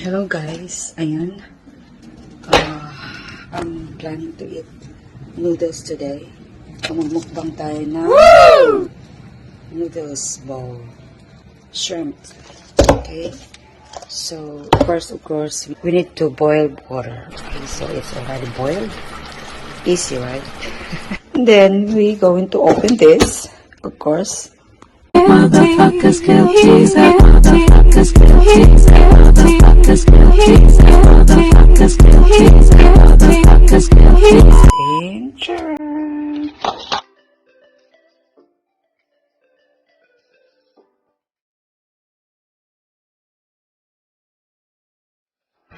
Hello guys, ayan. I'm planning to eat noodles today. Mamumukbang tayo na noodles bowl. Shrimp. Okay. So, first of course, we need to boil water. Okay, so it's already boiled. Easy, right? And then, we going to open this, of course. Motherfuckers guilty, motherfuckers guilty, motherfuckers guilty, motherfuckers guilty, motherfuckers guilty. Danger.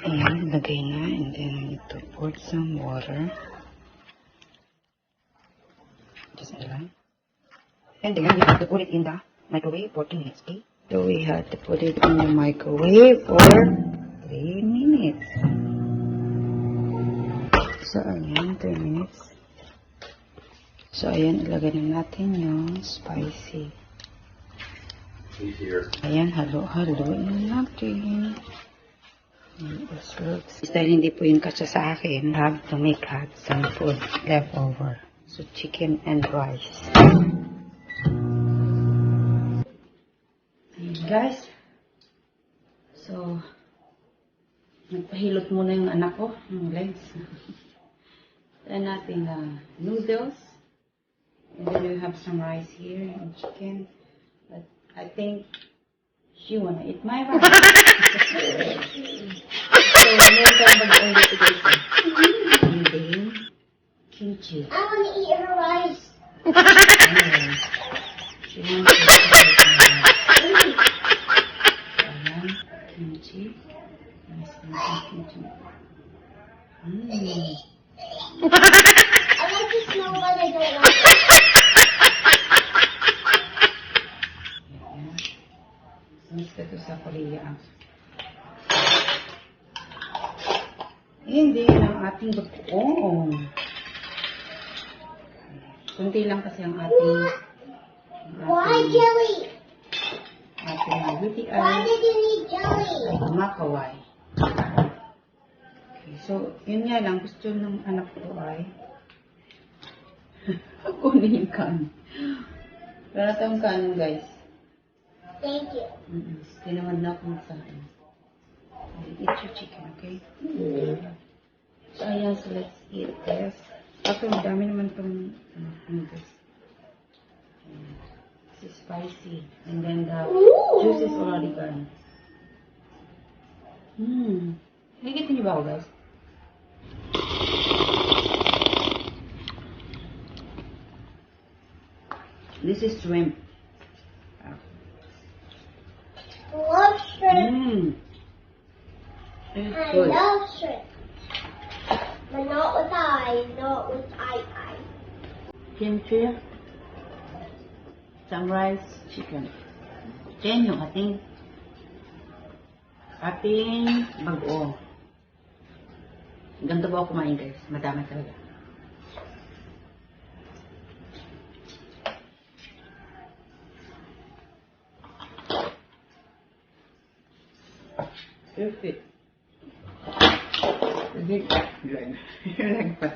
Ayan, lagay na. And then, I need to pour some water. Just a lang. And then, we have to put it in the microwave for 2 minutes, okay? So, we have to put it in the microwave for 3 minutes. So, ayan, 3 minutes. So, ayan, ilagay na natin yung spicy. Ayan, halo-haloin na natin. This looks... Dahil hindi po yung kasya sa akin, I have to make some food left over. So, chicken and rice. Ayan, guys. So, nagpahilot muna yung anak ko, yung legs. Then natin noodles. And then we have some rice here and chicken. But I think she wanna eat my rice. So, meron tayong bagong dito guys. And then, kimchi. I want to eat her rice. Anyway, she wants to eat my rice. Ayan, kimchi. Nice kimchi. I like to smell what I don't like. Ayan. Miss ka to sa Korea. Hindi ang ating bagoong. Kunti lang kasi ang ating Why jelly? beauty Why eyes did you need jelly? ay makaway. Okay, so, yun nga lang, gusto ng anak ko ay kunin yung kanin. Wala tayong kanin, guys. Thank you. Tinamad na akong magsahin. Eat your chicken, okay? So, ayan, so let's eat this. Actually, madami naman itong noodles. This is spicy. And then the juice is already gone. Nakikita niyo ba ako, guys? This is shrimp. Love shrimp. This is I good. love shrimp. But not with eyes, not with eye. Kimchi, some rice, chicken. Then yung ating bagoong. Ganito ba ako kumain, guys? Madami talaga. Perfect. Your leg pa.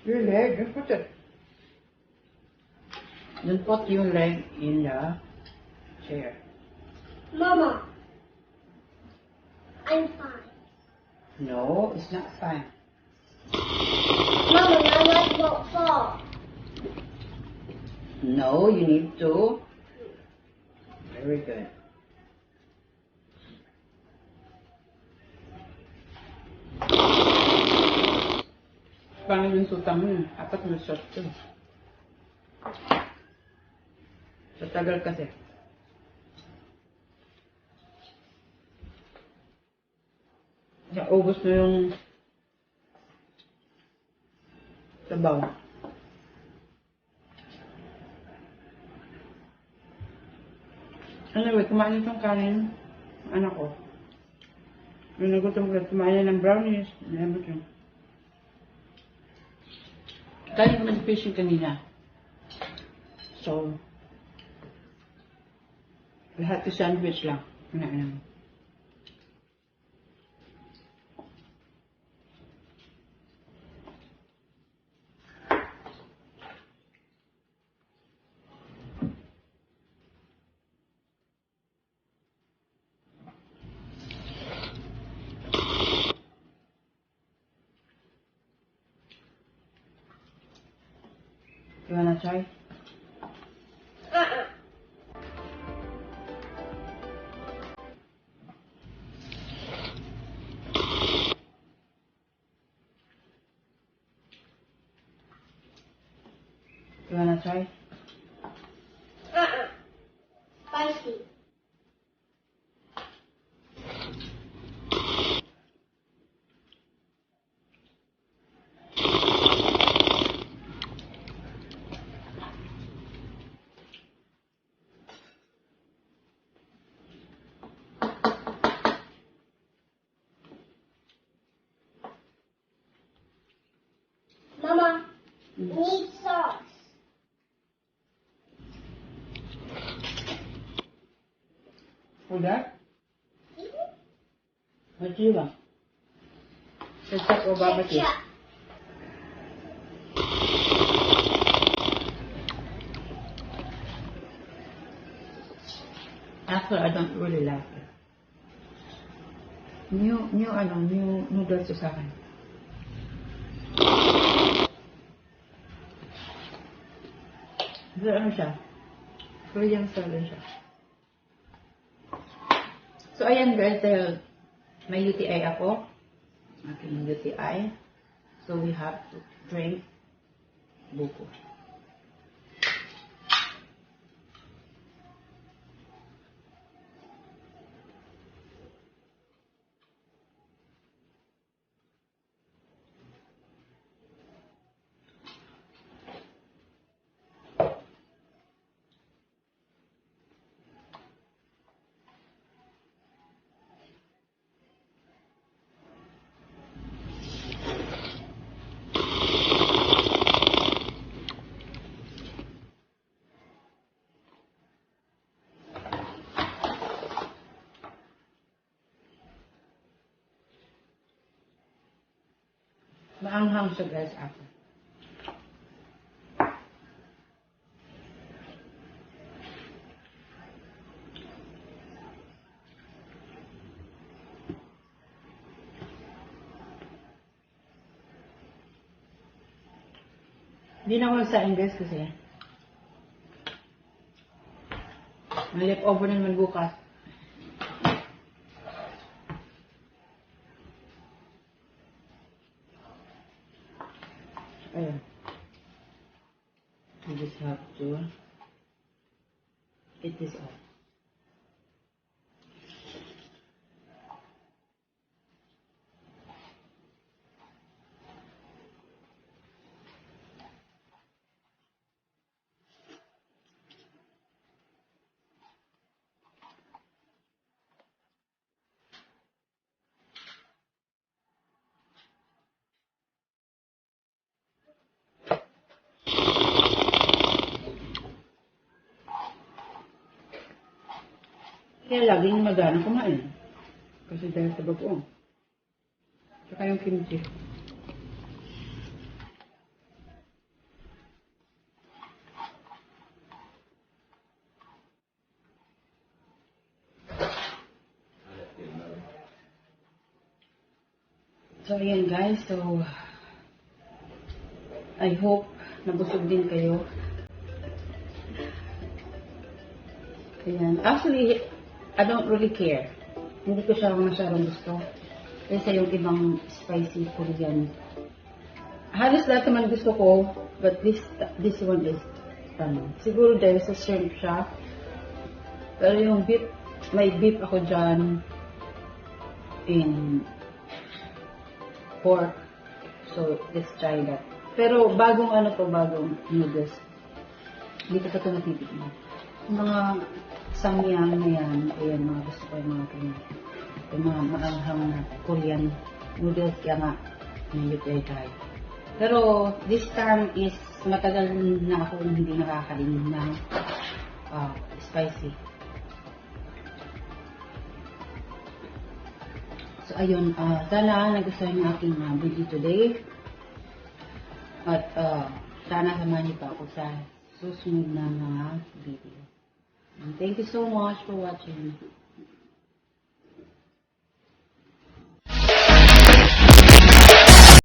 Your leg, just put it. Don't put your leg in the chair. Mama, I'm fine. No, it's not fine. Mama, my leg won't fall. No, you need to. Very good. Paano yung sutang mo? 4 na shot to. Sa tagal kasi. Ubos na yung sabaw. Anyway, kumain itong kanin. Anak ko. Yung nagutom ko, kumain ng brownies. Nalabot yun. Kain ko mag-fishing kanina. So, lahat yung sandwich lang. Kinain namin. You wanna try? Uh-uh. You wanna try? Uh-uh. Spicy. Mama, need sauce. For that? What do you want? Ketchup or barbecue? Ketchup. Actually, I don't really like it. New noodles to sa akin. Pero ano siya? Korean style din siya. So, ayan guys, dahil may UTI ako. Aking UTI. So, we have to drink buko. Maanghang siya guys ako. Hindi na ako nagsaing guys kasi may leftover na naman bukas. Ayan. You just have to get this off. Kaya laging magana kumain. Kasi dahil sa bagoong. Saka yung kimchi. So, ayan guys. So, I hope nabusog din kayo. Ayan. Actually, I don't really care. Hindi ko siya masyadong gusto. Kaysa yung ibang spicy Korean. Halos lahat naman gusto ko. But this one is, siguro dahil sa shrimp siya. Pero yung beef, may beef ako dyan. In pork. So, let's try that. Pero bagong bagong noodles. Hindi ko pa ito natitignan. Yung mga samyang na yan, ayan, mga gusto ko yung mga kanya. Yung mga maanghang na Korean noodles, kaya nga, nilipay tayo. Pero, this time is, matagal na ako hindi nakakain ng spicy. So, ayun, sana nagustuhan niyo aking video today. At, sana samahan niyo pa ako sa susunod na mga video. And thank you so much for watching.